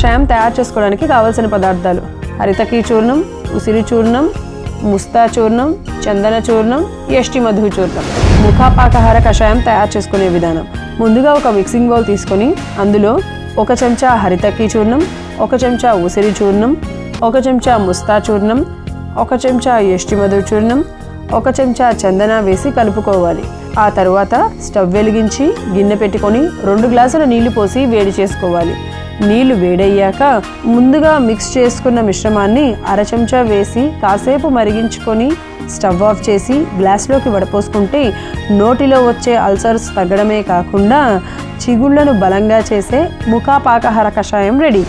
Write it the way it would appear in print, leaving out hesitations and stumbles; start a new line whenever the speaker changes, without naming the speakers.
కషాయం తయారు చేసుకోవడానికి కావలసిన పదార్థాలు: హరితకీ చూర్ణం, ఉసిరి చూర్ణం, ముస్తా చూర్ణం, చందన చూర్ణం, యష్టి మధు చూర్ణం. ముఖాపాకహార కషాయం తయారు చేసుకునే విధానం: ముందుగా ఒక మిక్సింగ్ బౌల్ తీసుకొని అందులో 1 చెంచా హరితకీ చూర్ణం, 1 చెంచా ఉసిరి చూర్ణం, 1 చెంచా ముస్తా చూర్ణం, 1 చెంచా యష్టి మధు చూర్ణం, 1 చెంచా చందన వేసి కలుపుకోవాలి. ఆ తర్వాత స్టవ్ వెలిగించి గిన్నె పెట్టుకొని 2 గ్లాసుల నీళ్లు పోసి వేడి చేసుకోవాలి. నీళ్లు వేడయ్యాక ముందుగా మిక్స్ చేసుకున్న మిశ్రమాన్ని 1/2 చెంచా వేసి కాసేపు మరిగించుకొని స్టవ్ ఆఫ్ చేసి గ్లాస్లోకి వడపోసుకుంటే నోటిలో వచ్చే అల్సర్స్ తగ్గడమే కాకుండా చిగుళ్లను బలంగా చేసే ముఖాపాకహార కషాయం రెడీ.